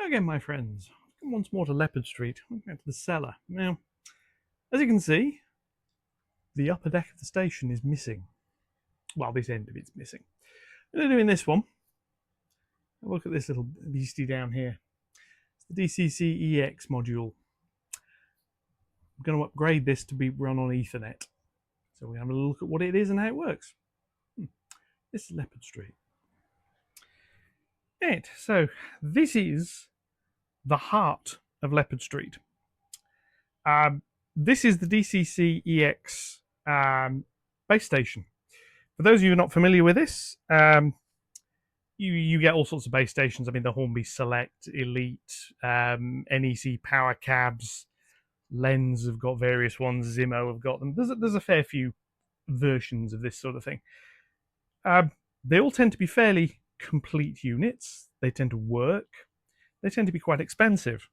again, my friends. Welcome once more to Leopard Street. We're going to the cellar. Now, as you can see, the upper deck of the station is missing. Well, this end of it's missing. What are doing this one? Look at this little beastie down here. It's the DCC-EX module. I'm going to upgrade this to be run on Ethernet. So we're going to have a look at what it is and how it works. This is Leopard Street. Right, so this is the heart of Leopard Street. This is the DCC-EX base station. For those of you who are not familiar with this, you get all sorts of base stations. I mean, the Hornby Select, Elite, NEC Power Cabs, Lens have got various ones, Zimmo have got them. There's a fair few versions of this sort of thing. They all tend to be fairly complete units. They tend to work. They tend to be quite expensive.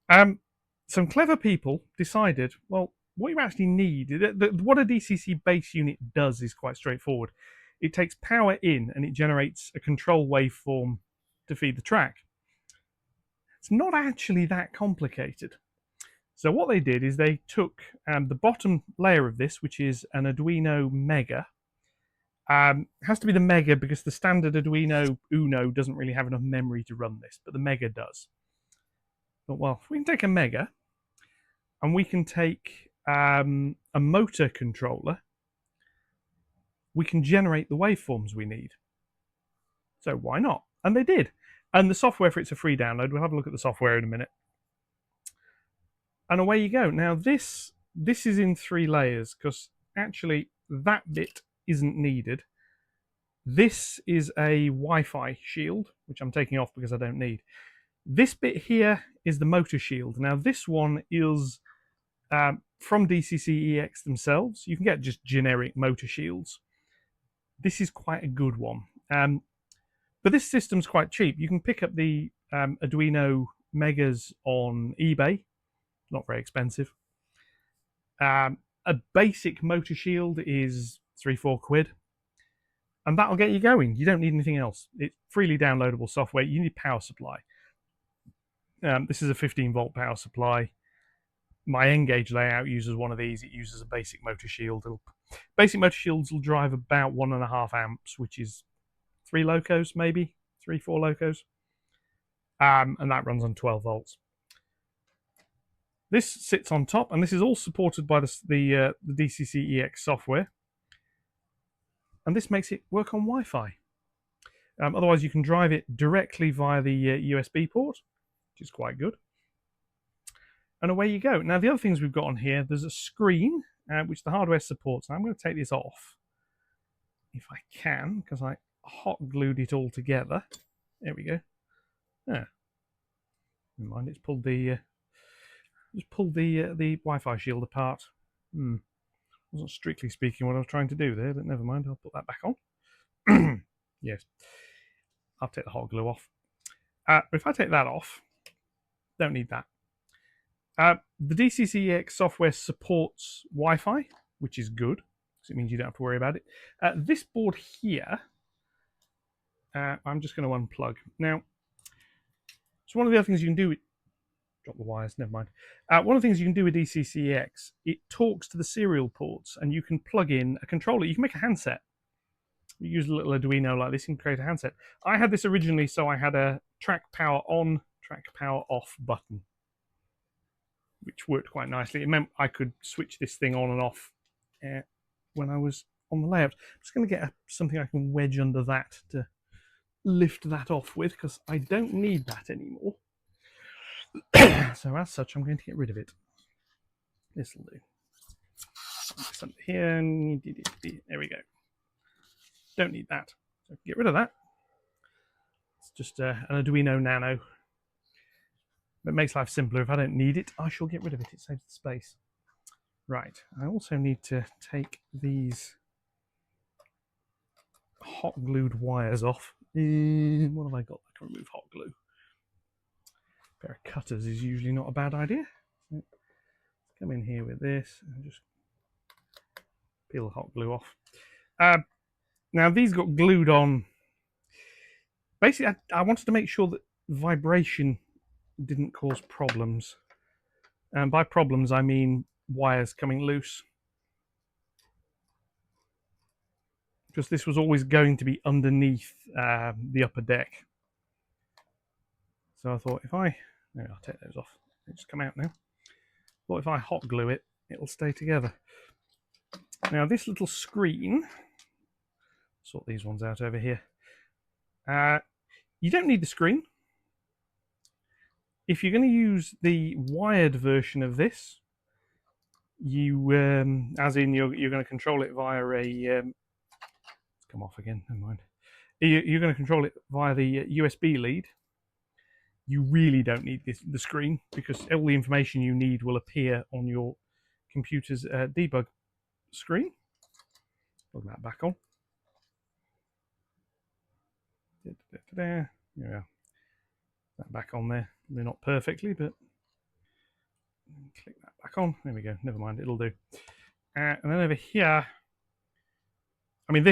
Some clever people decided, well, what you actually need, what a DCC base unit does is quite straightforward. It takes power in and it generates a control waveform to feed the track. It's not actually that complicated. So what they did is they took the bottom layer of this, which is an Arduino Mega. It has to be the Mega because the standard Arduino Uno doesn't really have enough memory to run this, but the Mega does. But, well, we can take a Mega and we can take a motor controller. We can generate the waveforms we need. So why not? And they did. And the software for it's a free download. We'll have a look at the software in a minute. And away you go. Now this is in 3 layers because actually that bit isn't needed. This is a Wi-Fi shield, which I'm taking off because I don't need. This bit here is the motor shield. Now this one is from DCC-EX themselves. You can get just generic motor shields. This is quite a good one. But this system's quite cheap. You can pick up the Arduino Megas on eBay. Not very expensive. A basic motor shield is 3-4 quid. And that'll get you going. You don't need anything else. It's freely downloadable software. You need power supply. This is a 15-volt power supply. My N-Gage layout uses one of these. It uses a basic motor shield. Basic motor shields will drive about 1.5 amps, which is 3 locos, maybe 3-4 locos. And that runs on 12 volts. This sits on top, and this is all supported by the DCC-EX software. And this makes it work on Wi-Fi. Otherwise, you can drive it directly via the USB port, which is quite good. And away you go. Now, the other things we've got on here, there's a screen, which the hardware supports. And I'm going to take this off, if I can, because I hot glued it all together. There we go. Never mind, it's pulled the... Just pulled the Wi-Fi shield apart. Wasn't strictly speaking what I was trying to do there, but never mind. I'll put that back on. Yes, I'll take the hot glue off. If I take that off, don't need that. The DCC-EX software supports Wi-Fi, which is good because it means you don't have to worry about it. This board here, I'm just going to unplug now. So one of the other things you can do. Drop the wires, never mind. One of the things you can do with DCC-EX, it talks to the serial ports and you can plug in a controller. You can make a handset. You use a little Arduino like this and create a handset. I had this originally, so I had a track power on, track power off button, which worked quite nicely. It meant I could switch this thing on and off when I was on the layout. I'm just going to get something I can wedge under that to lift that off with because I don't need that anymore. So as such, I'm going to get rid of it. This will do. Something here, and there we go. Don't need that. So get rid of that. It's just an Arduino Nano. It makes life simpler. If I don't need it, I shall get rid of it. It saves the space. Right. I also need to take these hot glued wires off. What have I got? I can remove hot glue. A pair of cutters is usually not a bad idea. So come in here with this and just peel the hot glue off. Now these got glued on. Basically, I wanted to make sure that vibration didn't cause problems. And by problems, I mean wires coming loose. Because this was always going to be underneath the upper deck. So I thought I'll take those off. They just come out now. Thought if I hot glue it, it'll stay together. Now this little screen, sort these ones out over here. You don't need the screen. If you're going to use the wired version of this, you as in you're going to control it via a it's come off again, never mind. You're going to control it via the USB lead. You really don't need the screen, because all the information you need will appear on your computer's debug screen. Plug that back on. There we are. That back on there. They're not perfectly, but click that back on. There we go. Never mind, it'll do. And then over here, I mean,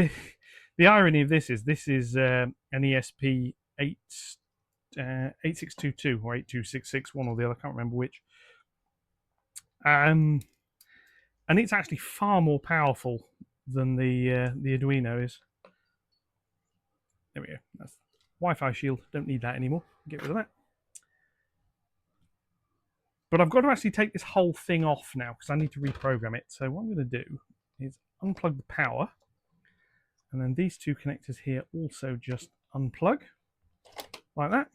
the irony of this is an ESP 8622 or 8266, one or the other. I can't remember which. And it's actually far more powerful than the Arduino is. There we go. That's Wi-Fi shield. Don't need that anymore. Get rid of that. But I've got to actually take this whole thing off now because I need to reprogram it. So what I'm going to do is unplug the power. And then these two connectors here also just unplug. Like that.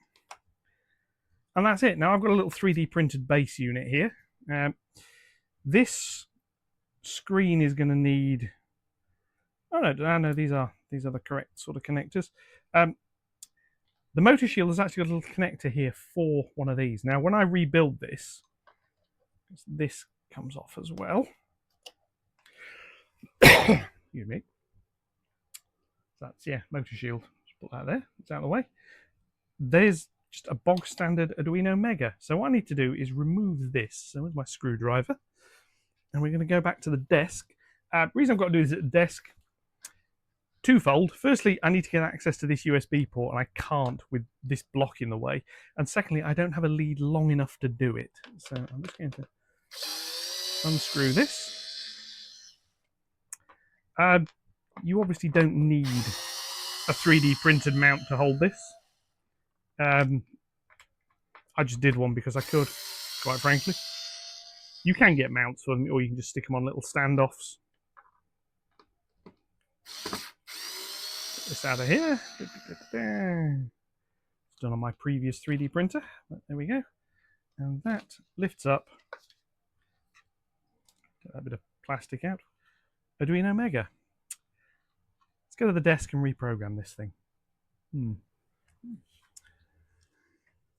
And that's it. Now I've got a little 3D printed base unit here. This screen is going to need... Oh no, these are the correct sort of connectors. The motor shield has actually got a little connector here for one of these. Now, when I rebuild this comes off as well. Excuse me. That's, yeah, motor shield. Just put that there. It's out of the way. There's just a bog standard Arduino Mega. So what I need to do is remove this. So where's my screwdriver? And we're going to go back to the desk. The reason I've got to do this at the desk, twofold. Firstly, I need to get access to this USB port, and I can't with this block in the way. And secondly, I don't have a lead long enough to do it. So I'm just going to unscrew this. You obviously don't need a 3D printed mount to hold this. I just did one because I could, quite frankly. You can get mounts for them, or you can just stick them on little standoffs. This out of here. It's done on my previous 3D printer. But there we go. And that lifts up. Get that bit of plastic out. Arduino Mega. Let's go to the desk and reprogram this thing.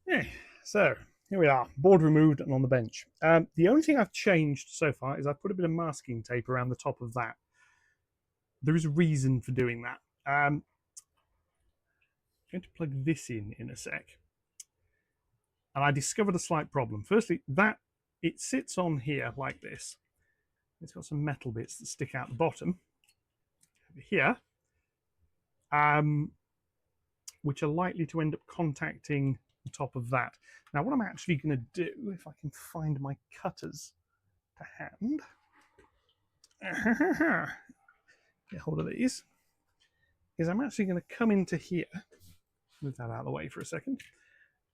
Yeah, so here we are. Board removed and on the bench. The only thing I've changed so far is I've put a bit of masking tape around the top of that. There is a reason for doing that. I'm going to plug this in a sec. And I discovered a slight problem. Firstly, that it sits on here like this. It's got some metal bits that stick out the bottom over here, which are likely to end up contacting the top of that. Now, what I'm actually going to do, if I can find my cutters to hand, get hold of these, is I'm actually going to come into here, move that out of the way for a second,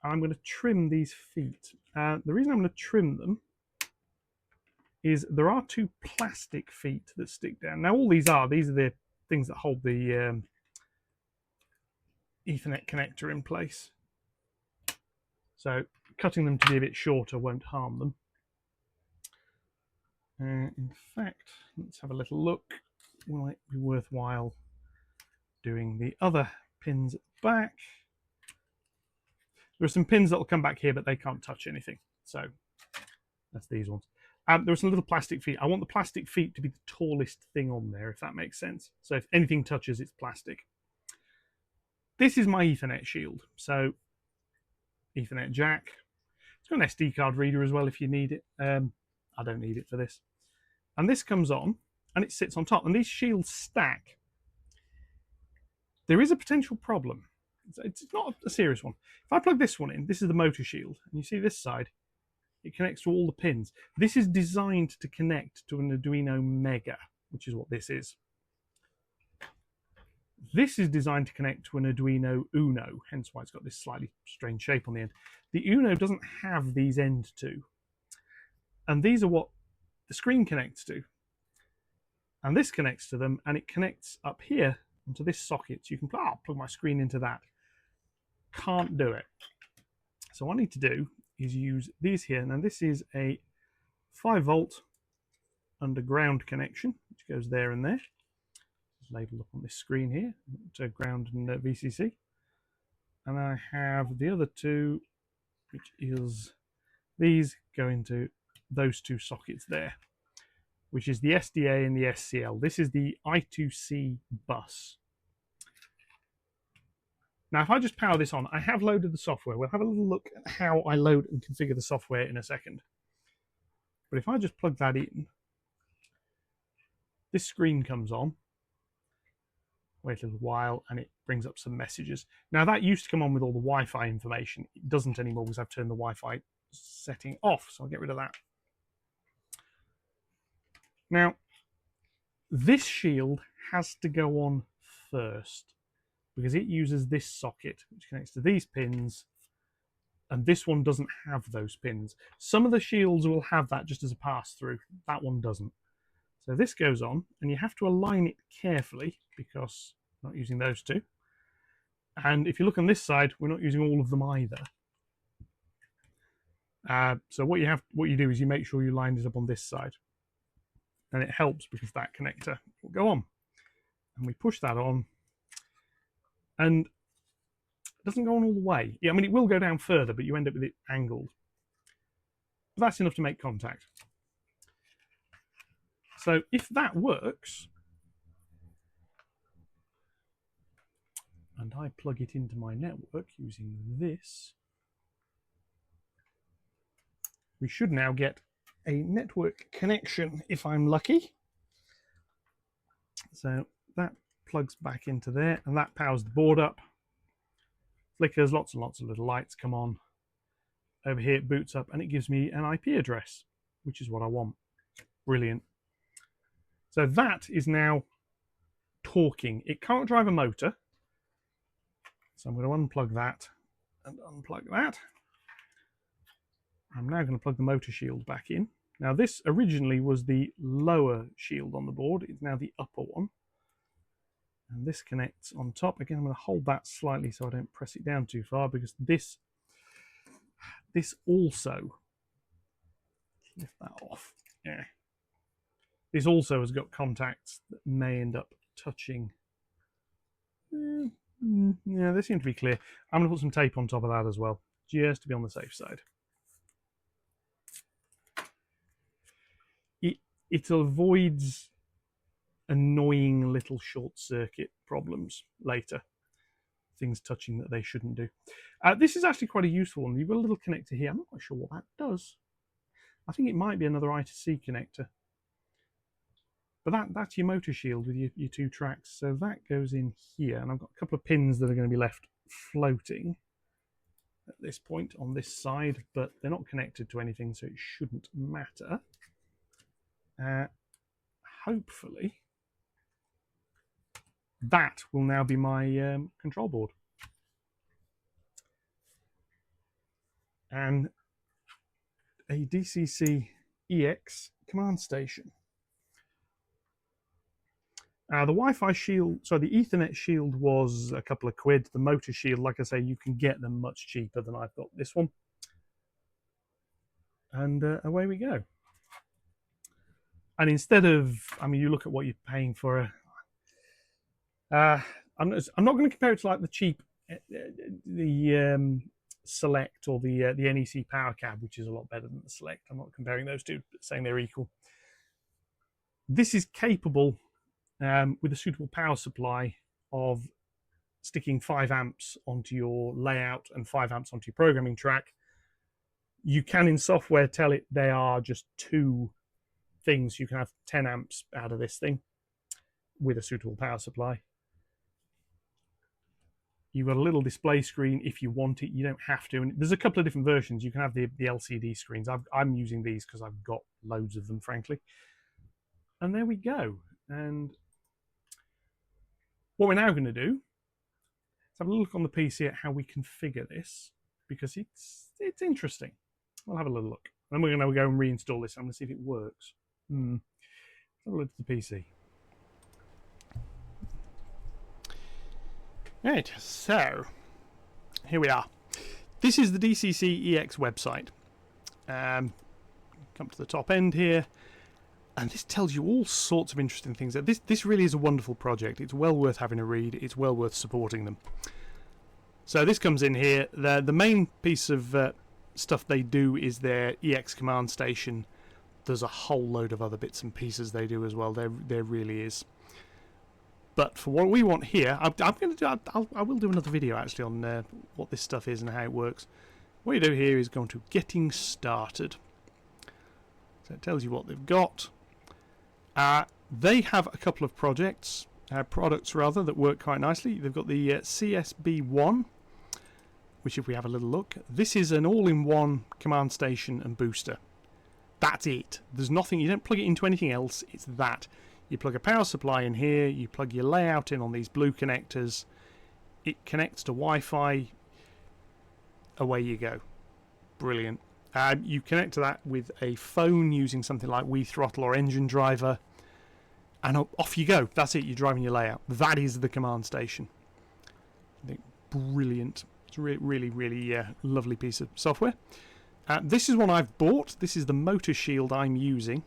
and I'm going to trim these feet. The reason I'm going to trim them is there are two plastic feet that stick down. Now, all these are the things that hold the Ethernet connector in place. So cutting them to be a bit shorter won't harm them. In fact, let's have a little look. Will it be worthwhile doing the other pins at the back? There are some pins that will come back here, but they can't touch anything. So that's these ones. There are some little plastic feet. I want the plastic feet to be the tallest thing on there, if that makes sense. So if anything touches, it's plastic. This is my Ethernet shield. So Ethernet jack. It's got an SD card reader as well if you need it. I don't need it for this. And this comes on and it sits on top. And these shields stack. There is a potential problem. It's not a serious one. If I plug this one in, this is the motor shield, and you see this side, it connects to all the pins. This is designed to connect to an Arduino Mega, which is what this is. This is designed to connect to an Arduino Uno, hence why it's got this slightly strange shape on the end. The Uno doesn't have these end two, and these are what the screen connects to. And this connects to them, and it connects up here onto this socket. So you can plug my screen into that. Can't do it. So what I need to do is use these here. Now this is a 5-volt underground connection, which goes there and there. It's labeled up on this screen here to ground and VCC. And I have the other two, which is these go into those two sockets there, which is the SDA and the SCL. This is the I2C bus. Now, if I just power this on, I have loaded the software. We'll have a little look at how I load and configure the software in a second. But if I just plug that in, this screen comes on. Wait a little while, and it brings up some messages. Now, that used to come on with all the Wi-Fi information. It doesn't anymore because I've turned the Wi-Fi setting off, so I'll get rid of that. Now, this shield has to go on first because it uses this socket, which connects to these pins, and this one doesn't have those pins. Some of the shields will have that just as a pass-through. That one doesn't. So this goes on, and you have to align it carefully because we're not using those two. And if you look on this side, we're not using all of them either. So what you do is you make sure you line this up on this side. And it helps because that connector will go on. And we push that on, and it doesn't go on all the way. Yeah, I mean, it will go down further, but you end up with it angled. But that's enough to make contact. So if that works, and I plug it into my network using this, we should now get a network connection if I'm lucky. So that plugs back into there, and that powers the board up. Flickers, lots and lots of little lights come on. Over here it boots up, and it gives me an IP address, which is what I want. Brilliant. So that is now talking. It can't drive a motor. So I'm going to unplug that and unplug that. I'm now going to plug the motor shield back in. Now this originally was the lower shield on the board. It's now the upper one. And this connects on top. Again, I'm going to hold that slightly so I don't press it down too far, because this also, lift that off. Yeah. This also has got contacts that may end up touching. Yeah, they seem to be clear. I'm going to put some tape on top of that as well, just to be on the safe side. It avoids annoying little short circuit problems later. Things touching that they shouldn't do. This is actually quite a useful one. You've got a little connector here. I'm not quite sure what that does. I think it might be another I2C connector. But that's your motor shield with your two tracks. So that goes in here. And I've got a couple of pins that are going to be left floating at this point on this side, but they're not connected to anything, so it shouldn't matter. Hopefully, that will now be my control board. And a DCC-EX command station. The Wi-Fi shield, so the Ethernet shield was a couple of quid. The motor shield, like I say, you can get them much cheaper than I've got this one. And away we go. And instead of, I mean, you look at what you're paying for I'm not going to compare it to like the cheap, the Select or the NEC Power Cab, which is a lot better than the Select. I'm not comparing those two, saying they're equal. This is capable, with a suitable power supply, of sticking 5 amps onto your layout and 5 amps onto your programming track. You can in software tell it they are just 2 things. You can have 10 amps out of this thing with a suitable power supply. You've got a little display screen if you want it. You don't have to. And there's a couple of different versions. You can have the LCD screens. I'm using these because I've got loads of them, frankly. And there we go. And what we're now going to do is have a look on the PC at how we configure this, because it's interesting. We'll have a little look. Then we're going to go and reinstall this. I'm going to see if it works. Let's have a look at the PC. Right, so here we are. This is the DCC-EX website. Come to the top end here, and this tells you all sorts of interesting things. This really is a wonderful project. It's well worth having a read. It's well worth supporting them. So this comes in here. The main piece of stuff they do is their EX command station. There's a whole load of other bits and pieces they do as well. There really is. But for what we want here, I will do another video actually on what this stuff is and how it works. What you do here is go to Getting Started. So it tells you what they've got. They have a couple of products that work quite nicely. They've got the CSB1, which if we have a little look, this is an all-in-one command station and booster. That's it. There's nothing, you don't plug it into anything else, it's that. You plug a power supply in here, you plug your layout in on these blue connectors, it connects to Wi-Fi, away you go. Brilliant. You connect to that with a phone using something like WeThrottle or Engine Driver, and off you go. That's it, you're driving your layout. That is the command station. I think brilliant. It's a really, really lovely piece of software. This is one I've bought. This is the motor shield I'm using,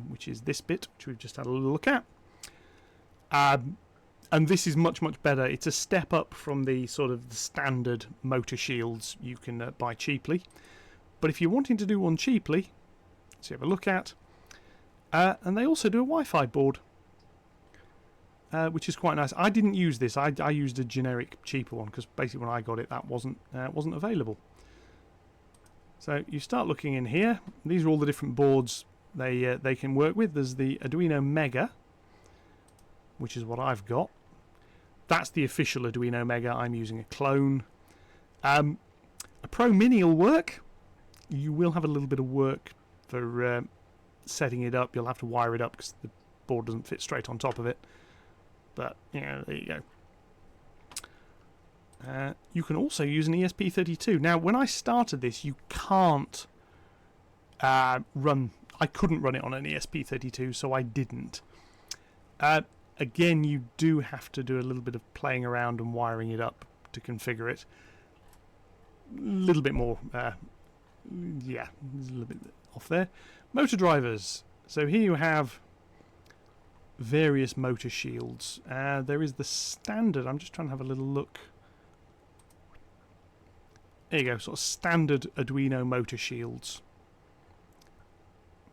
which is this bit, which we've just had a little look at. And this is much, much better. It's a step up from the sort of the standard motor shields you can buy cheaply. But if you're wanting to do one cheaply, let's have a look at. And they also do a Wi-Fi board, which is quite nice. I didn't use this. I used a generic, cheaper one because basically when I got it, that wasn't available. So you start looking in here. These are all the different boards they can work with. There's the Arduino Mega, which is what I've got. That's the official Arduino Mega. I'm using a clone. A Pro Mini will work. You will have a little bit of work for setting it up. You'll have to wire it up because the board doesn't fit straight on top of it. But, you know, there you go. You can also use an ESP32. Now, when I started this, you can't run... I couldn't run it on an ESP32, so I didn't. Again, you do have to do a little bit of playing around and wiring it up to configure it. A little bit more... yeah, there's a little bit off there. Motor drivers. So here you have various motor shields. There is the standard... I'm just trying to have a little look... There you go, sort of standard Arduino motor shields.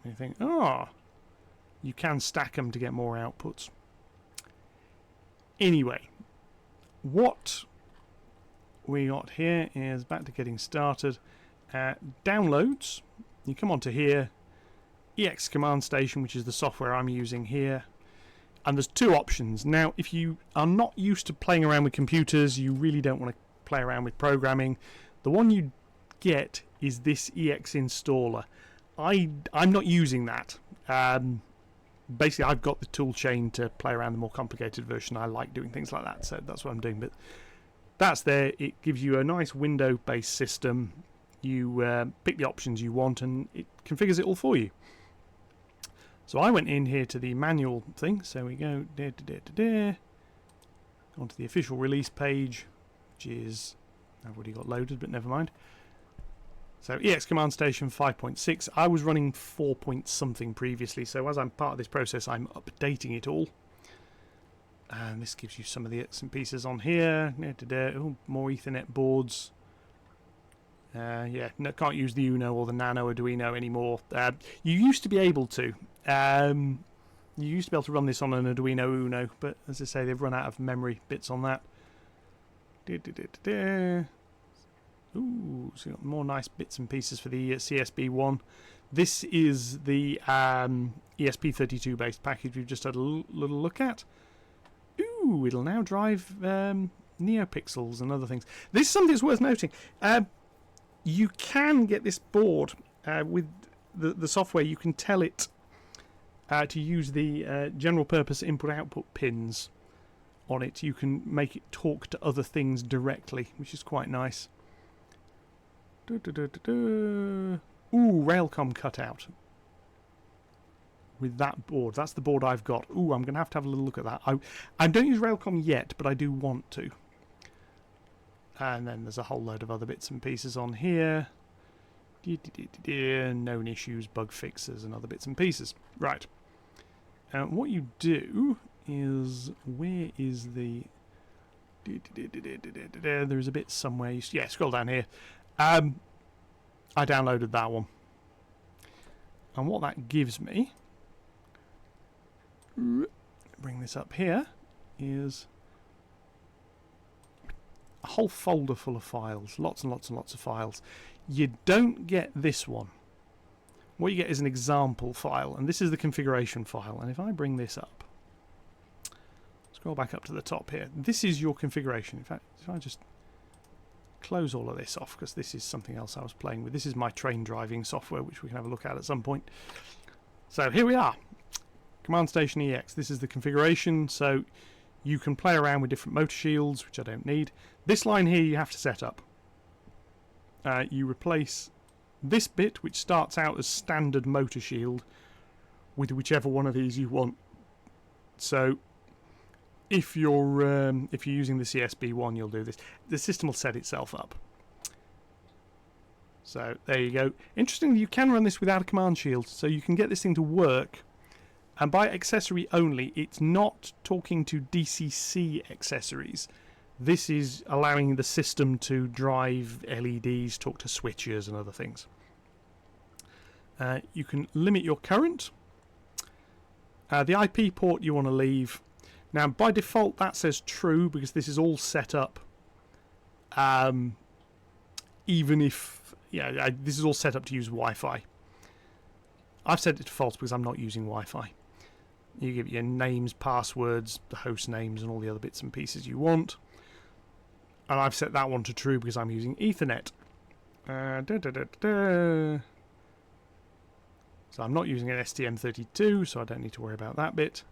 You think, oh, you can stack them to get more outputs. Anyway, what we got here is back to Getting Started. Downloads, you come onto here, EX Command Station, which is the software I'm using here. And there's two options. Now, if you are not used to playing around with computers, you really don't want to play around with programming, the one you get is this EX installer. I'm not using that. Basically, I've got the tool chain to play around the more complicated version. I like doing things like that, so that's what I'm doing. But that's there. It gives you a nice window-based system. You pick the options you want, and it configures it all for you. So I went in here to the manual thing. So we go onto the official release page, which is... I've already got loaded, but never mind. So EX Command Station 5.6. I was running 4 point something previously, so as I'm part of this process, I'm updating it all. And this gives you some of the bits and pieces on here. Oh, more Ethernet boards. Yeah, no, can't use the Uno or the Nano Arduino anymore. You used to be able to. You used to be able to run this on an Arduino Uno, but as I say, they've run out of memory bits on that. Ooh, so you've got more nice bits and pieces for the CSB1. This is the ESP32 based package we've just had a little look at. Ooh, it'll now drive NeoPixels and other things. This is something that's worth noting. You can get this board with the software. You can tell it to use the general purpose input-output pins on it. You can make it talk to other things directly, which is quite nice. Ooh, Railcom cutout with that board. That's the board I've got. Ooh, I'm going to have a little look at that. I don't use Railcom yet, but I do want to. And then there's a whole load of other bits and pieces on here. Known issues, bug fixes, and other bits and pieces. Right. What you do is, where is the... There's a bit somewhere. Yeah, scroll down here. I downloaded that one. And what that gives me, bring this up here, is a whole folder full of files. Lots and lots and lots of files. You don't get this one. What you get is an example file, and this is the configuration file. And if I bring this up, scroll back up to the top here, this is your configuration. In fact, if I just close all of this off, because this is something else I was playing with. This is my train driving software, which we can have a look at some point. So here we are. Command Station EX. This is the configuration, so you can play around with different motor shields, which I don't need. This line here you have to set up. You replace this bit, which starts out as standard motor shield, with whichever one of these you want. So if you're using the CSB one, you'll do this. The system will set itself up. So there you go. Interestingly, you can run this without a command shield, so you can get this thing to work. And by accessory only, it's not talking to DCC accessories. This is allowing the system to drive LEDs, talk to switches and other things. You can limit your current. The IP port you want to leave. Now, by default, that says true because this is all set up. Even if, this is all set up to use Wi-Fi. I've set it to false because I'm not using Wi-Fi. You give your names, passwords, the host names, and all the other bits and pieces you want. And I've set that one to true because I'm using Ethernet. So I'm not using an STM32, so I don't need to worry about that bit.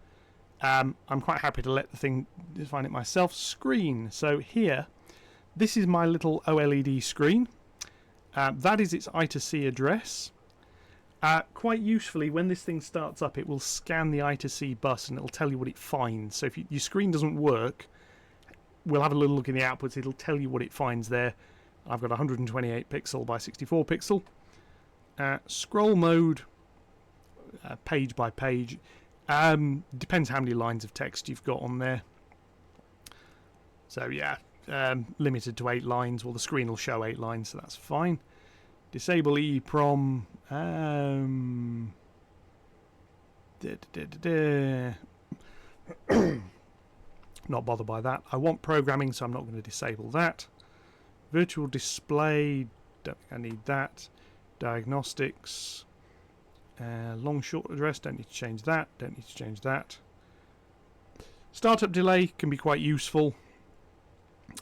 I'm quite happy to let the thing define it myself. Screen. So here, this is my little OLED screen. That is its I2C address. Quite usefully, when this thing starts up, it will scan the I2C bus and it'll tell you what it finds. So if your screen doesn't work, we'll have a little look in the outputs. It'll tell you what it finds there. I've got 128 pixel by 64 pixel. Scroll mode, page by page. Depends how many lines of text you've got on there. So yeah, limited to 8 lines. Well, the screen will show 8 lines, so that's fine. Disable EEPROM. Not bothered by that. I want programming, so I'm not going to disable that. Virtual display. Don't think I need that. Diagnostics. Long short address. Don't need to change that. Don't need to change that. Startup delay can be quite useful.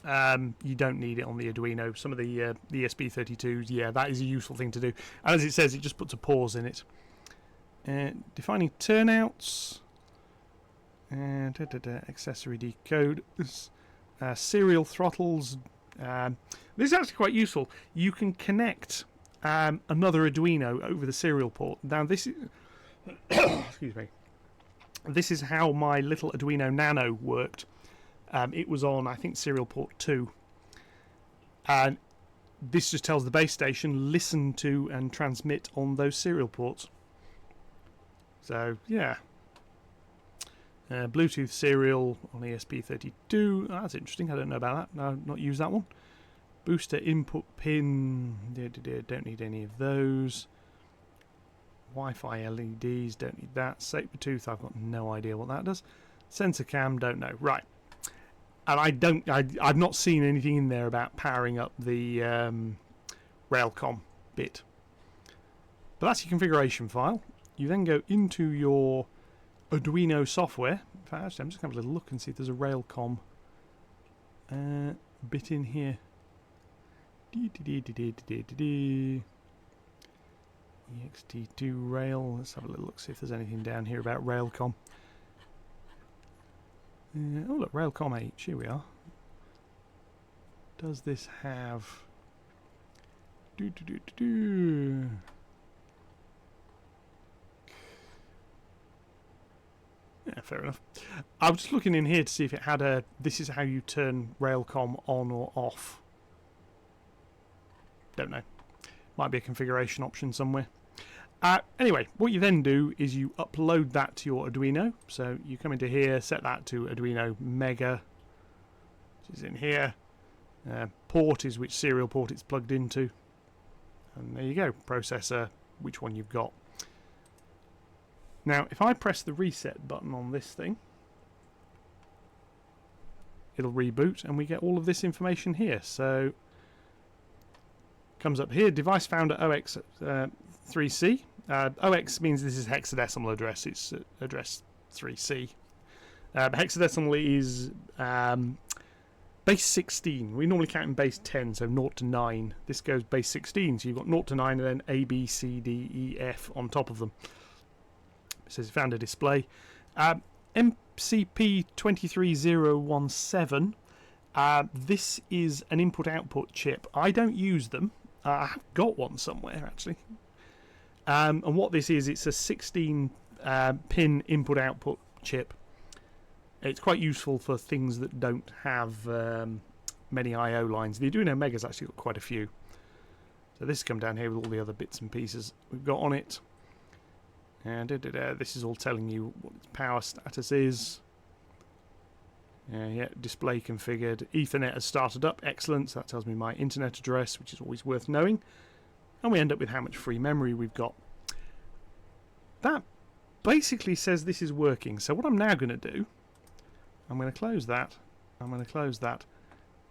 You don't need it on the Arduino. Some of the ESP32s, yeah, that is a useful thing to do. And as it says, it just puts a pause in it. Defining turnouts. Accessory decode. Serial throttles. This is actually quite useful. You can connect another Arduino over the serial port. Now this is excuse me. This is how my little Arduino Nano worked. It was on, I think, serial port 2. And this just tells the base station, listen to and transmit on those serial ports. So, yeah. Bluetooth serial on ESP32. Oh, that's interesting. I don't know about that. No, I've not used that one. Booster input pin. Don't need any of those. Wi-Fi LEDs. Don't need that. Sabertooth. I've got no idea what that does. Sensor cam. Don't know. Right. And I've not seen anything in there about powering up the Railcom bit. But that's your configuration file. You then go into your Arduino software. In fact, actually, I'm just going to have a little look and see if there's a Railcom bit in here. EXT2 rail. Let's have a little look, see if there's anything down here about Railcom. Oh look, Railcom H, here we are. Does this have... Yeah, fair enough. I was just looking in here to see if it had a... This is how you turn Railcom on or off. Don't know. Might be a configuration option somewhere. Anyway, what you then do is you upload that to your Arduino. So you come into here, set that to Arduino Mega, which is in here. Port is which serial port it's plugged into. And there you go, processor, which one you've got. Now, if I press the reset button on this thing, it'll reboot and we get all of this information here. So, comes up here, device found at OX3C. OX means this is hexadecimal address, it's address 3C. Hexadecimal is base 16. We normally count in base 10, so 0 to 9. This goes base 16, so you've got 0 to 9 and then A, B, C, D, E, F on top of them. It says it found a display. MCP 23017. This is an input-output chip. I don't use them. I have got one somewhere, actually. And what this is, it's a 16 pin input-output chip. It's quite useful for things that don't have many I/O lines. The Arduino Mega's actually got quite a few. So this has come down here with all the other bits and pieces we've got on it. And this is all telling you what its power status is. Yeah, display configured. Ethernet has started up. Excellent. So that tells me my internet address, which is always worth knowing. And we end up with how much free memory we've got. That basically says this is working. So what I'm now going to do, I'm going to close that. I'm going to close that.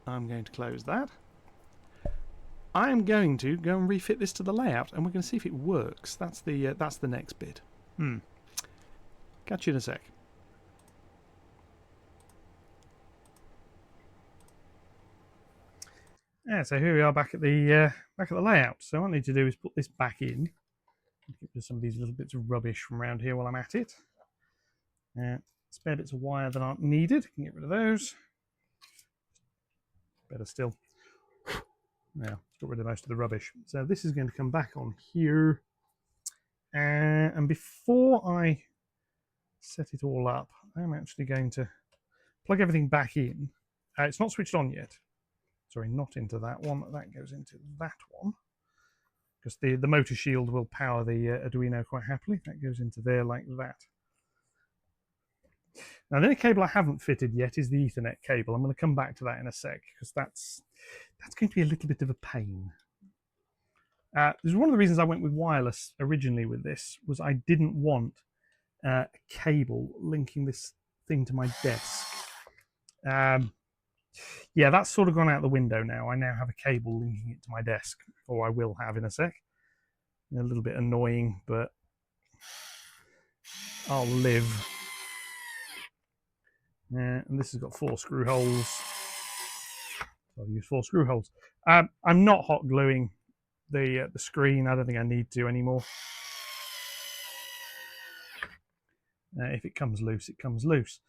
I'm going to close that. I am going to go and refit this to the layout, and we're going to see if it works. That's the next bit. Catch you in a sec. Yeah, so here we are back at the layout. So what I need to do is put this back in. Get rid of some of these little bits of rubbish from around here while I'm at it. Spare bits of wire that aren't needed. Can get rid of those. Better still. Now, got rid of most of the rubbish. So this is going to come back on here. And before I set it all up, I'm actually going to plug everything back in. It's not switched on yet. Sorry, not into that one. That goes into that one. Because the motor shield will power the Arduino quite happily. That goes into there like that. Now, the only cable I haven't fitted yet is the Ethernet cable. I'm going to come back to that in a sec, because that's going to be a little bit of a pain. This is one of the reasons I went with wireless originally with this, was I didn't want a cable linking this thing to my desk. Yeah, that's sort of gone out the window now. I now have a cable linking it to my desk, or I will have in a sec. A little bit annoying, but I'll live. And this has got 4 screw holes. So I'll use 4 screw holes. I'm not hot gluing the screen. I don't think I need to anymore. If it comes loose, it comes loose.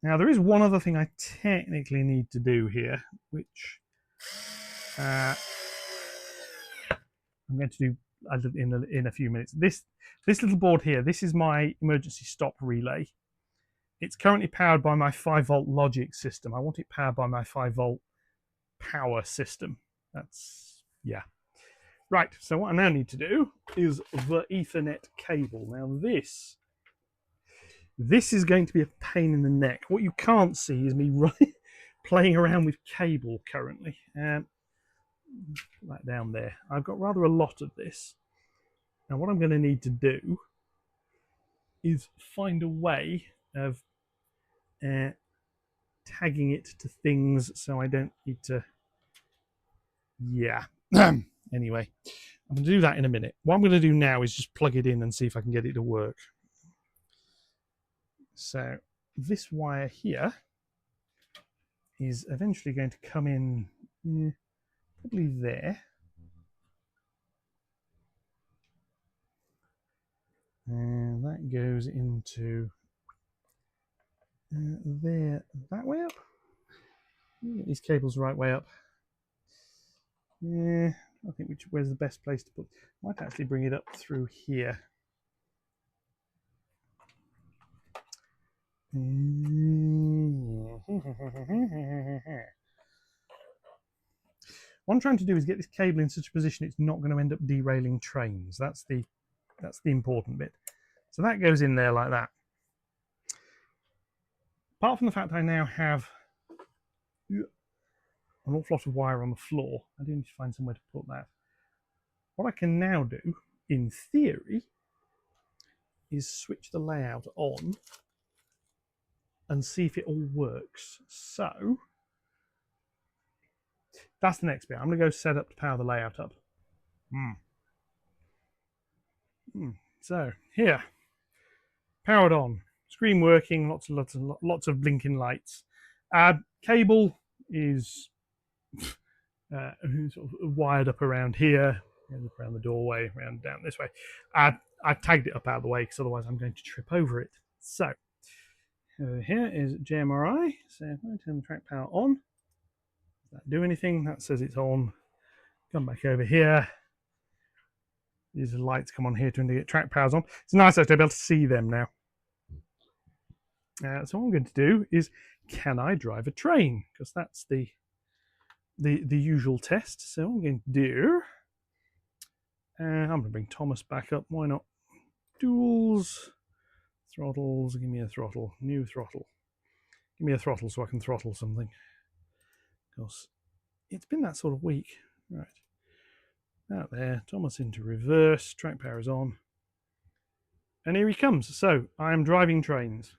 Now, there is one other thing I technically need to do here, which I'm going to do in a few minutes. This little board here, this is my emergency stop relay. It's currently powered by my 5-volt logic system. I want it powered by my 5-volt power system. That's, yeah. Right, so what I now need to do is the Ethernet cable. Now this is going to be a pain in the neck. What you can't see is me playing around with cable currently. Put that down there. I've got rather a lot of this. Now what I'm going to need to do is find a way of tagging it to things so I don't need to... Yeah. Anyway, I'm going to do that in a minute. What I'm going to do now is just plug it in and see if I can get it to work. So this wire here is eventually going to come in probably there. And that goes into there, that way up. Get these cables the right way up. Yeah, I think where's the best place to put? Might actually bring it up through here. What I'm trying to do is get this cable in such a position it's not going to end up derailing trains. That's the important bit. So that goes in there like that. Apart from the fact I now have an awful lot of wire on the floor, I do need to find somewhere to put that. What I can now do, in theory, is switch the layout on and see if it all works. So that's the next bit. I'm going to go set up to power the layout up. So here, powered on, screen working, lots of blinking lights. Cable is sort of wired up around here, around the doorway, around down this way. I've tagged it up out of the way because otherwise I'm going to trip over it. So here is JMRI. So if I turn the track power on, does that do anything? That says it's on. Come back over here. These lights come on here to indicate track power's on. It's nice actually to be able to see them now. So what I'm going to do is, can I drive a train? Because that's the usual test. So what I'm going to do, I'm going to bring Thomas back up. Why not? Tools, throttles. Give me a throttle. New throttle. Give me a throttle so I can throttle something. Because it's been that sort of week. Right. Out there. Thomas into reverse. Track power is on. And here he comes. So I am driving trains.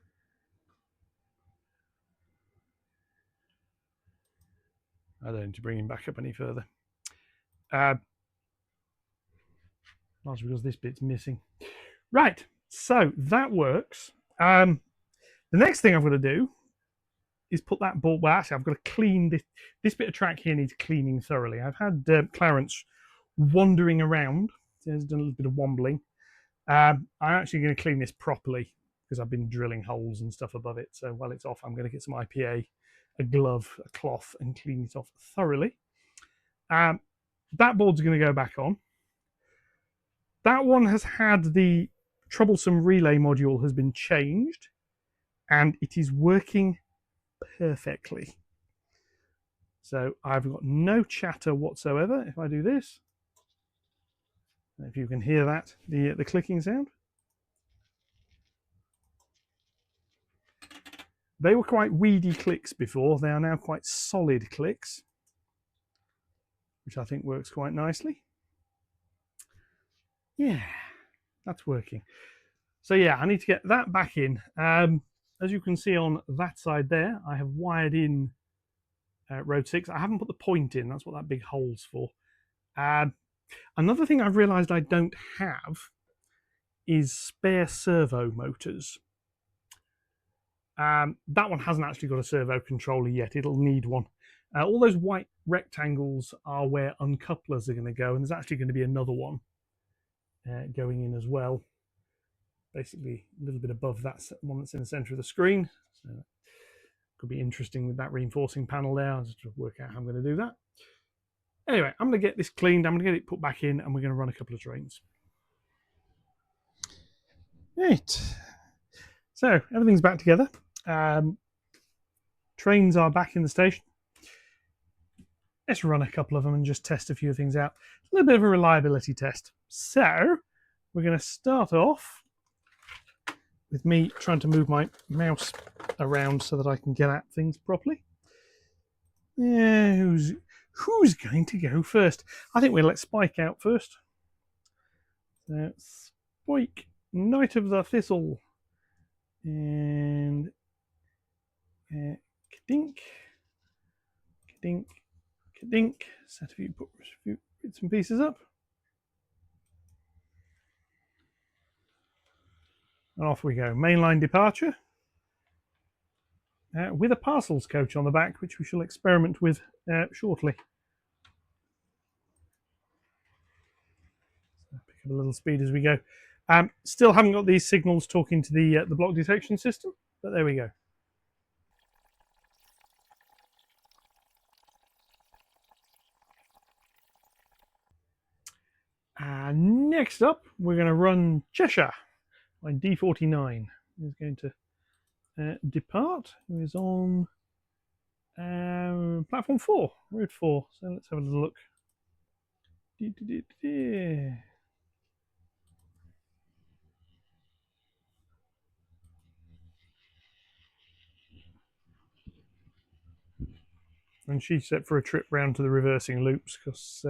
I don't need to bring him back up any further. Largely because this bit's missing. Right, so that works. The next thing I've got to do is put that board. Well, actually, I've got to clean this bit of track here needs cleaning thoroughly. I've had Clarence wandering around. So he's done a little bit of wombling. I'm actually going to clean this properly because I've been drilling holes and stuff above it. So while it's off, I'm going to get some IPA, a glove, a cloth, and clean it off thoroughly. That board's going to go back on. That one has had the troublesome relay module has been changed, and it is working perfectly. So I've got no chatter whatsoever. If I do this, if you can hear that, the clicking sound. They were quite weedy clicks before. They are now quite solid clicks, which I think works quite nicely. Yeah, that's working. So yeah, I need to get that back in. As you can see on that side there, I have wired in road 6. I haven't put the point in. That's what that big hole's for. Another thing I've realized I don't have is spare servo motors. That one hasn't actually got a servo controller yet. It'll need one. All those white rectangles are where uncouplers are going to go, and there's actually going to be another one going in as well. Basically, a little bit above that one that's in the center of the screen. So could be interesting with that reinforcing panel there. I'll just work out how I'm going to do that. Anyway, I'm going to get this cleaned. I'm going to get it put back in, and we're going to run a couple of trains. Right. So everything's back together. Trains are back in the station. Let's run a couple of them and just test a few things out. A little bit of a reliability test. So we're going to start off with me trying to move my mouse around so that I can get at things properly. Yeah, who's going to go first? I think we'll let Spike out first. So Spike, Knight of the Thistle, and kadink, kadink, kadink. Set a few bits and pieces up. And off we go. Mainline departure. with a parcels coach on the back, which we shall experiment with shortly. Pick up a little speed as we go. Still haven't got these signals talking to the block detection system, but there we go. Next up, we're going to run Cheshire. My D49 is going to depart. Who is on platform 4, road 4. So let's have a little look. And she's set for a trip round to the reversing loops because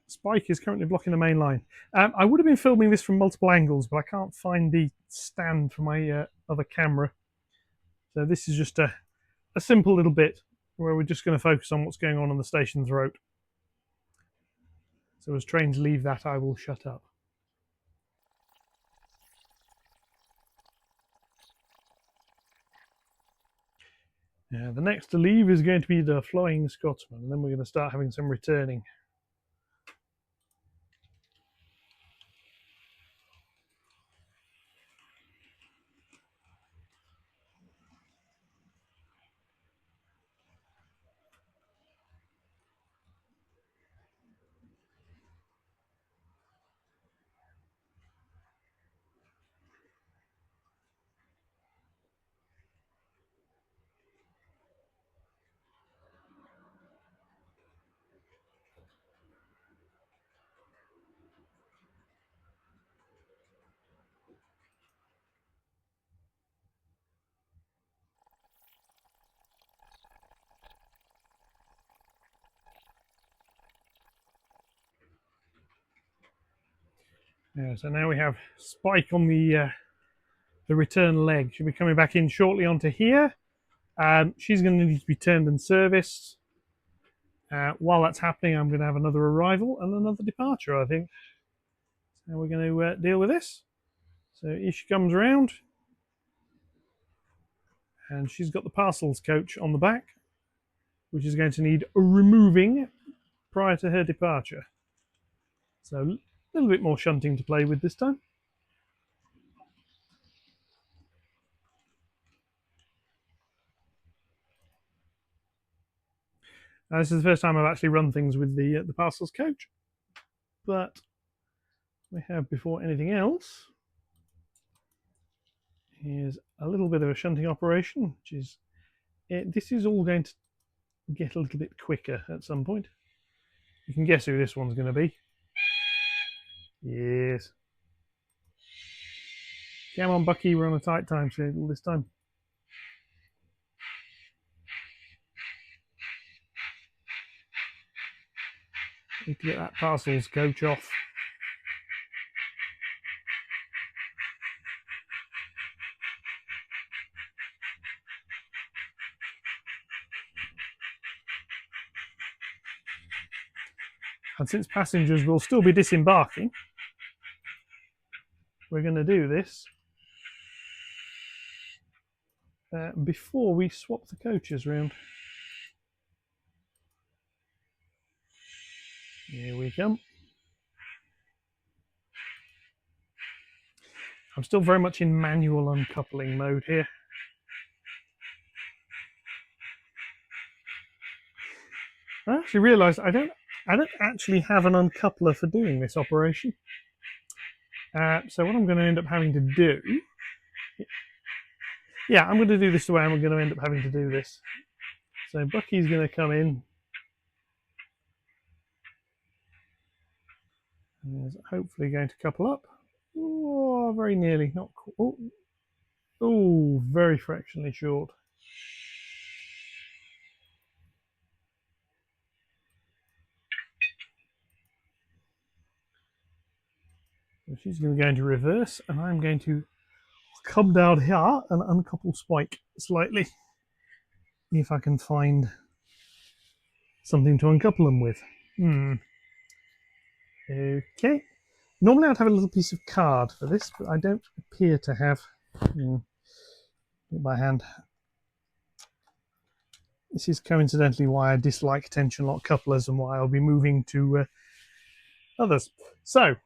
Spike is currently blocking the main line. I would have been filming this from multiple angles, but I can't find the stand for my other camera. So this is just a simple little bit where we're just going to focus on what's going on the station throat. So as trains leave that, I will shut up. The next to leave is going to be the Flying Scotsman, and then we're going to start having some returning. So now we have Spike on the return leg. She'll be coming back in shortly onto here. She's going to need to be turned and serviced. While that's happening, I'm going to have another arrival and another departure, I think. So we're going to deal with this. So here she comes around. And she's got the parcels coach on the back, which is going to need removing prior to her departure. So a little bit more shunting to play with this time. This is the first time I've actually run things with the parcels coach, but we have, before anything else, is a little bit of a shunting operation, which is this is all going to get a little bit quicker at some point. You can guess who this one's going to be. Yes. Come on, Bucky, we're on a tight time schedule this time. Need to get that parcels coach off. And since passengers will still be disembarking, we're going to do this before we swap the coaches round. Here we come. I'm still very much in manual uncoupling mode here. I actually realised I don't actually have an uncoupler for doing this operation. So what I'm going to end up having to do... Yeah, I'm going to do this the way I'm going to end up having to do this. So Bucky's going to come in. And is hopefully going to couple up. Oh, very nearly. Not cool. Oh, very fractionally short. So she's going to go into reverse, and I'm going to come down here and uncouple Spike slightly. See if I can find something to uncouple them with. Okay. Normally I'd have a little piece of card for this, but I don't appear to have. By hand. This is coincidentally why I dislike tension lock couplers and why I'll be moving to others. So,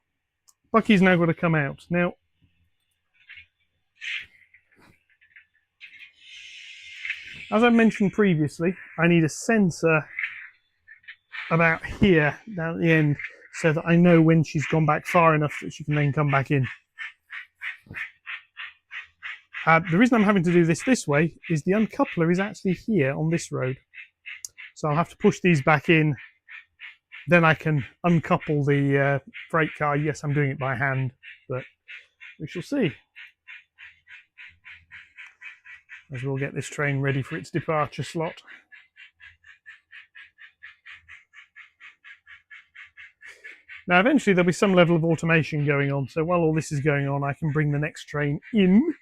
Bucky's now got to come out. Now, as I mentioned previously, I need a sensor about here down at the end so that I know when she's gone back far enough that she can then come back in. The reason I'm having to do this way is the uncoupler is actually here on this road. So I'll have to push these back in. Then I can uncouple the freight car. Yes, I'm doing it by hand, but we shall see. As we'll get this train ready for its departure slot. Now, eventually there'll be some level of automation going on. So while all this is going on, I can bring the next train in.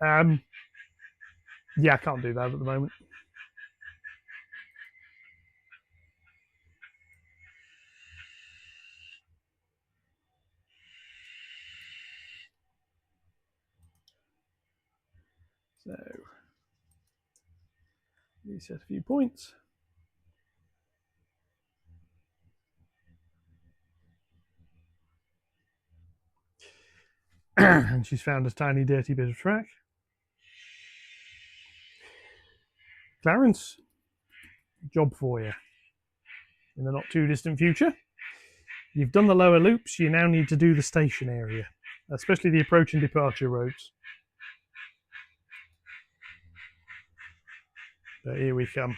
Yeah, I can't do that at the moment. So, reset a few points. And she's found a tiny dirty bit of track. Clarence, job for you. In the not too distant future. You've done the lower loops, you now need to do the station area, especially the approach and departure roads. But here we come.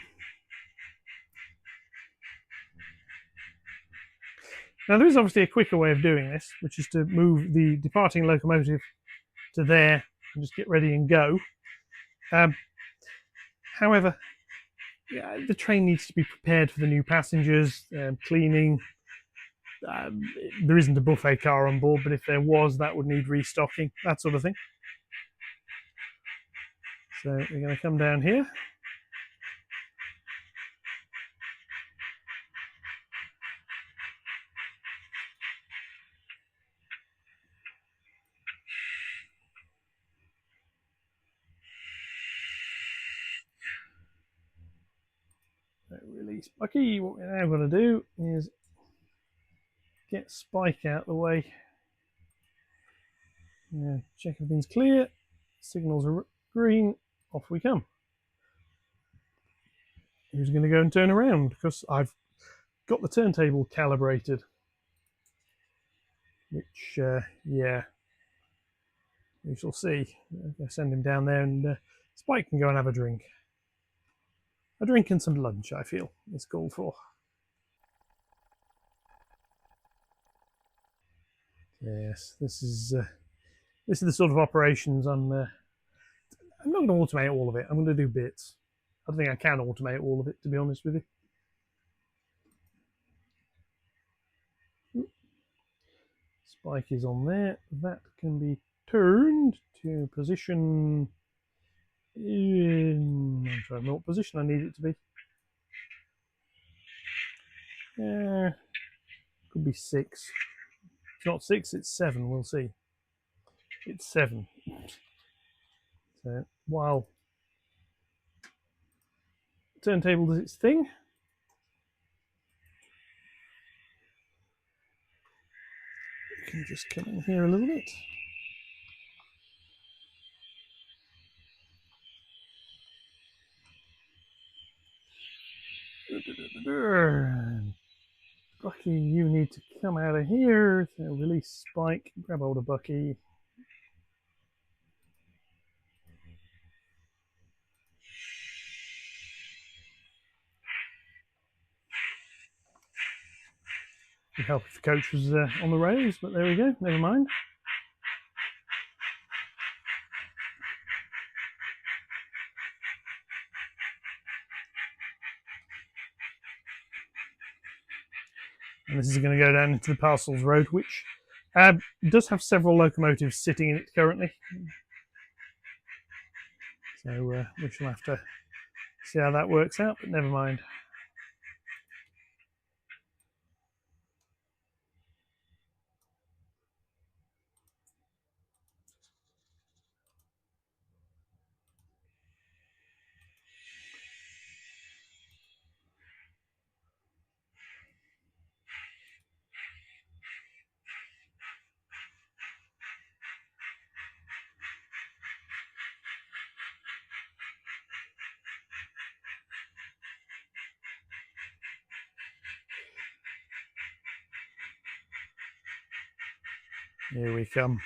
Now there is obviously a quicker way of doing this, which is to move the departing locomotive to there and just get ready and go. However, yeah, the train needs to be prepared for the new passengers, cleaning. There isn't a buffet car on board, but if there was, that would need restocking, that sort of thing. So we're going to come down here. Release Bucky. What we're now going to do is get Spike out of the way. Check everything's clear. Signals are green. Off we come. Who's going to go and turn around? Because I've got the turntable calibrated. Which, yeah, we shall see. I'll send him down there and Spike can go and have a drink. A drink and some lunch, I feel, is called for. Yes, this is the sort of operations I'm not going to automate all of it. I'm going to do bits. I don't think I can automate all of it, to be honest with you. Spike is on there. That can be turned to position in... I'm trying to know what position I need it to be. Could be 6. It's not 6, it's 7. We'll see. It's 7. So while turntable does its thing, we can just come in here a little bit. Bucky, you need to come out of here. So release Spike, grab hold of Bucky. It'd help if the coach was on the rails, but there we go, never mind. And this is going to go down into the Parcels Road, which does have several locomotives sitting in it currently. So we shall have to see how that works out, but never mind. Here we come.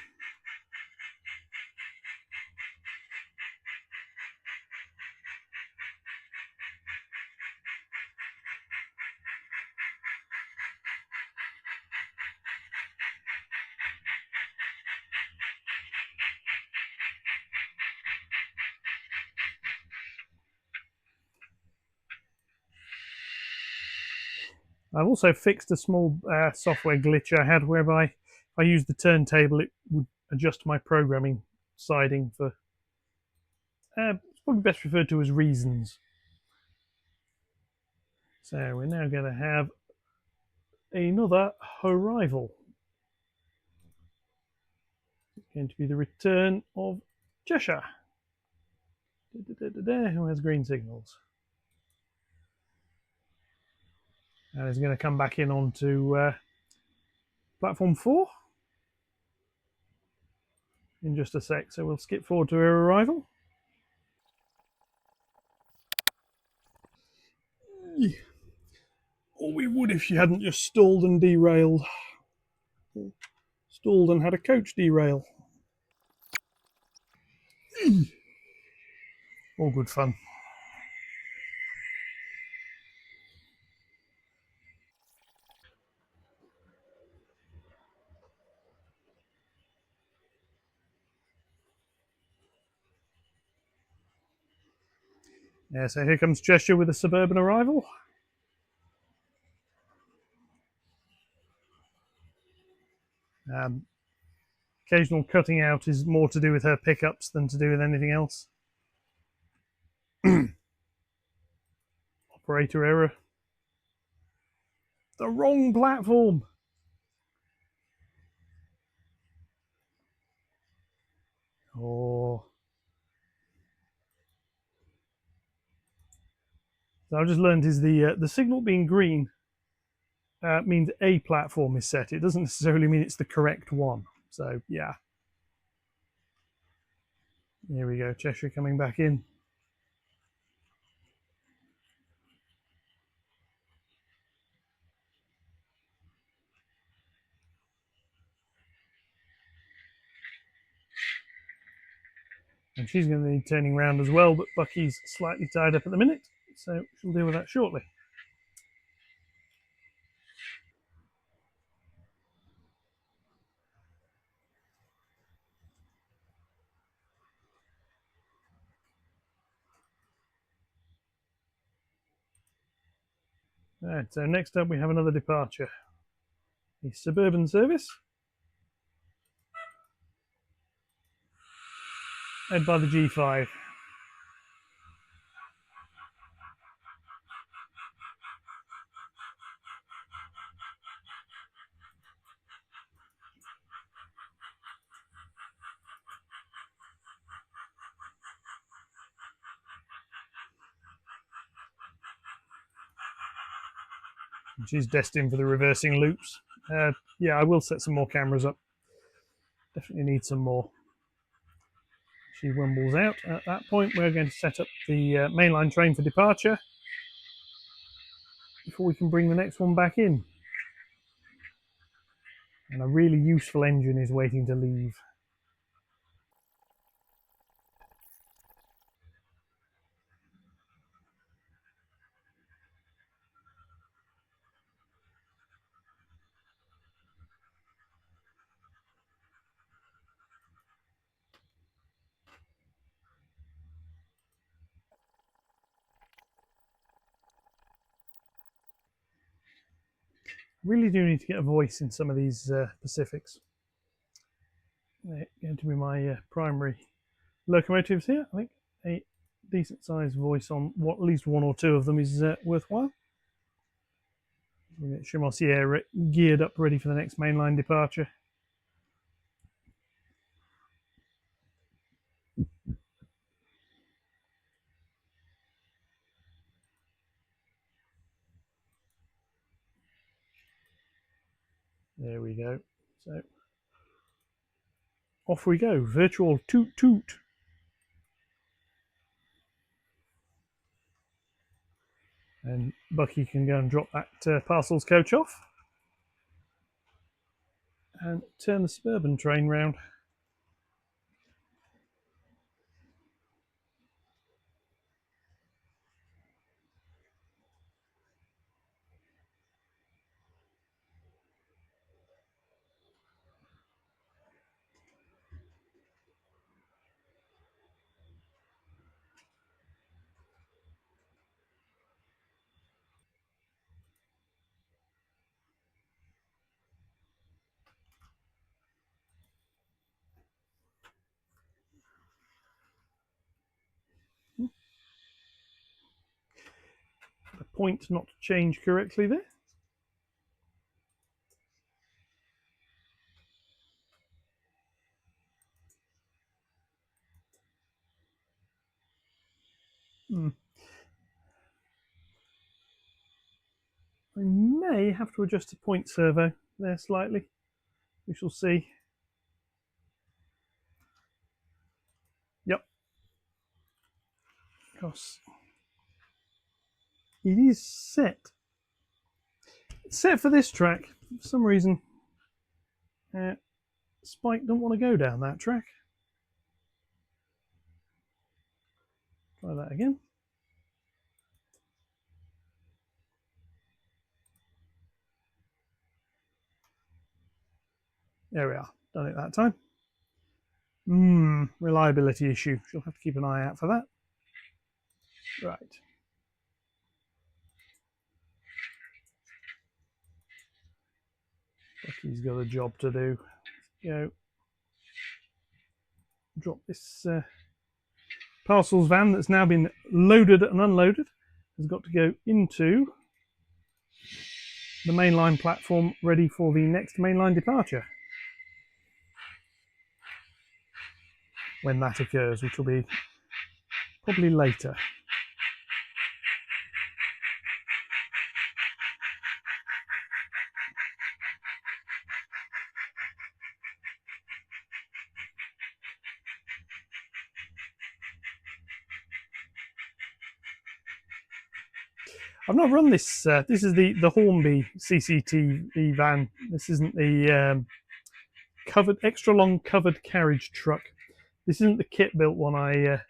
I've also fixed a small software glitch I had whereby if I used the turntable, it would adjust my programming siding for it's probably best referred to as reasons. So we're now going to have another arrival. It's going to be the return of Cheshire. Who has green signals? And is going to come back in onto platform 4 in just a sec. So we'll skip forward to her arrival. Or we would if she hadn't just stalled and derailed. Stalled and had a coach derail. All good fun. Yeah, so here comes Cheshire with a suburban arrival. Occasional cutting out is more to do with her pickups than to do with anything else. Operator error. The wrong platform. Oh. So I've just learned is the signal being green means a platform is set. It doesn't necessarily mean it's the correct one. So yeah. Here we go. Cheshire coming back in. And she's going to need turning around as well, but Bucky's slightly tied up at the minute, so she'll deal with that shortly. Right, so next up we have another departure. The suburban service, led by the G5. She's destined for the reversing loops. Yeah, I will set some more cameras up. Definitely need some more. She rumbles out. At that point, we're going to set up the mainline train for departure before we can bring the next one back in. And a really useful engine is waiting to leave. Really do need to get a voice in some of these Pacifics. They're going to be my primary locomotives here. I think a decent sized voice on at least one or two of them is worthwhile. We'll get Chimossier geared up ready for the next mainline departure. There we go. So off we go. Virtual toot toot. And Bucky can go and drop that parcels coach off. and turn the Suburban train round. The point not changed correctly there. I may have to adjust the point servo there slightly. We shall see. Yep. Because it is set. It's set for this track. For some reason, Spike don't want to go down that track. Try that again. There we are. Done it that time. Reliability issue. She'll have to keep an eye out for that. Right. Bucky's got a job to do. Go. Drop this parcels van that's now been loaded and unloaded. Has got to go into the mainline platform, ready for the next mainline departure. When that occurs, which will be probably later. I've not run this. This is the Hornby CCTV van. This isn't the covered extra long covered carriage truck. This isn't the kit built one I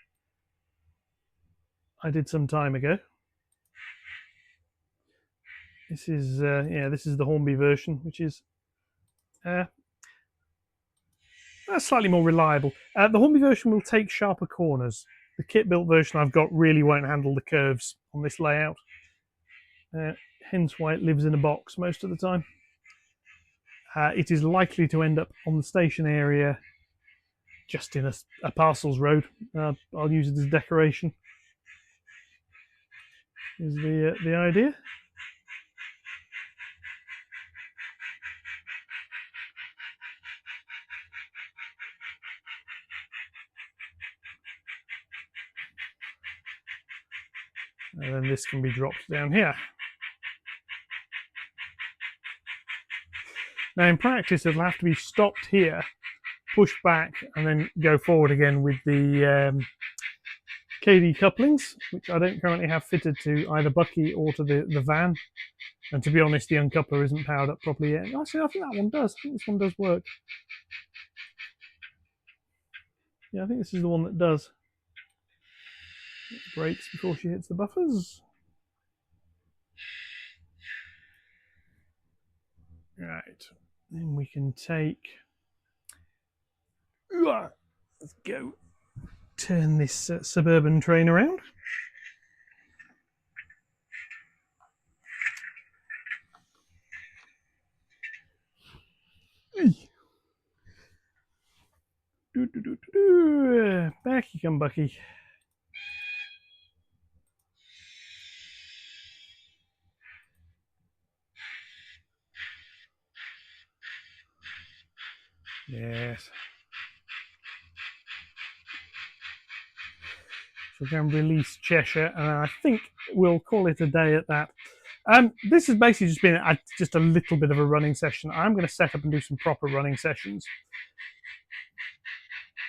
did some time ago. This is this is the Hornby version, which is slightly more reliable. The Hornby version will take sharper corners. The kit built version I've got really won't handle the curves on this layout. Hence why it lives in a box most of the time. It is likely to end up on the station area, just in a parcels road. I'll use it as decoration. Is the idea. And then this can be dropped down here. Now in practice it'll have to be stopped here, pushed back, and then go forward again with the KD couplings, which I don't currently have fitted to either Bucky or to the van. And to be honest, the uncoupler isn't powered up properly yet. Actually, I think that one does. I think this one does work. Yeah, I think this is the one that does. It brakes before she hits the buffers. Right. Then we can take... Let's go. Turn this Suburban train around. Back you come, Bucky. Yes. So we can release Cheshire, and I think we'll call it a day at that. This has basically just been just a little bit of a running session. I'm going to set up and do some proper running sessions.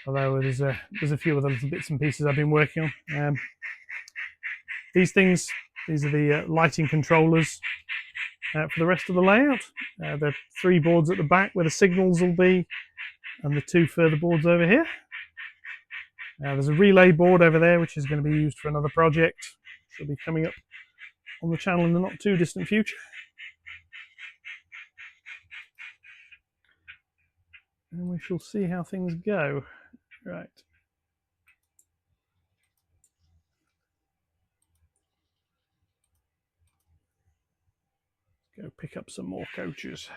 Although there's a few other little bits and pieces I've been working on. These are the lighting controllers. for the rest of the layout. The 3 boards at the back where the signals will be, and the 2 further boards over here. There's a relay board over there, which is going to be used for another project, which will be coming up on the channel in the not too distant future. And we shall see how things go. Right. Go pick up some more coaches.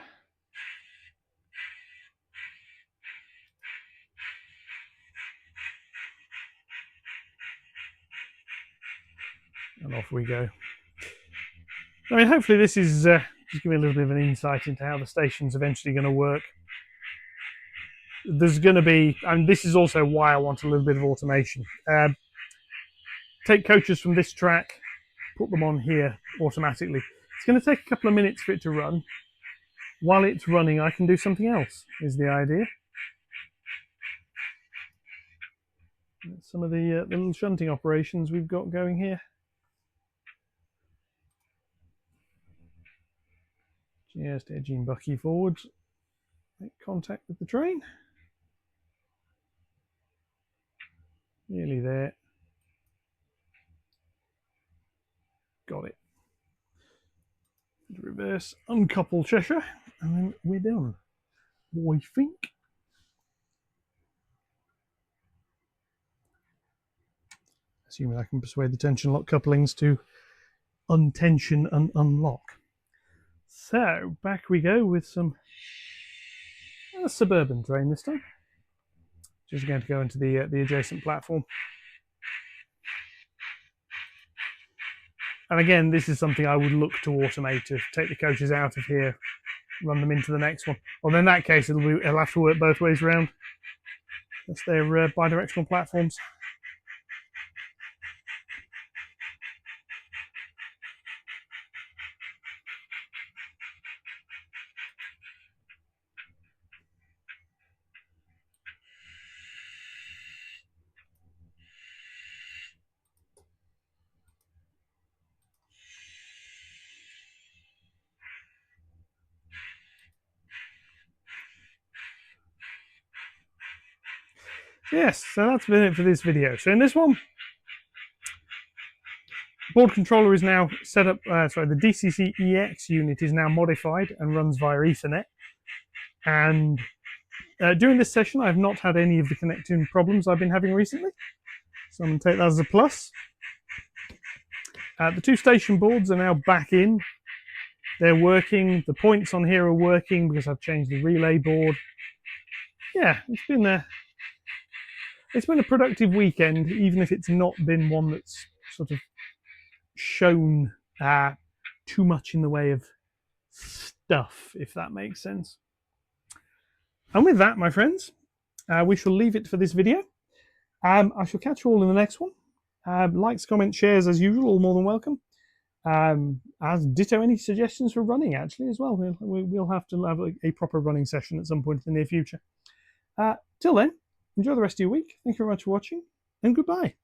And off we go. I mean, hopefully this is just giving a little bit of an insight into how the station's eventually going to work. There's going to be, and this is also why I want a little bit of automation. Take coaches from this track, put them on here automatically. It's going to take a couple of minutes for it to run. While it's running, I can do something else, is the idea. Some of the little shunting operations we've got going here. Just edging Bucky forwards. Make contact with the train. Nearly there. Got it. Reverse, uncouple Cheshire, and then we're done. I think. Assuming I can persuade the tension lock couplings to untension and unlock. So back we go with some suburban train this time. Just going to go into the adjacent platform. And again, this is something I would look to automate, to take the coaches out of here, run them into the next one. Well, in that case, it'll have to work both ways around. That's their bidirectional platforms. Yes, so that's been it for this video. So in this one, board controller is now set up, the DCC-EX unit is now modified and runs via Ethernet. And during this session, I've not had any of the connecting problems I've been having recently. So I'm going to take that as a plus. The 2 station boards are now back in. They're working. The points on here are working because I've changed the relay board. Yeah, it's been a productive weekend, even if it's not been one that's sort of shown too much in the way of stuff, if that makes sense. And with that, my friends, we shall leave it for this video. I shall catch you all in the next one. Likes, comments, shares, as usual, all more than welcome. As ditto any suggestions for running, actually, as well. We'll have to have a proper running session at some point in the near future. Till then, enjoy the rest of your week. Thank you very much for watching, and goodbye.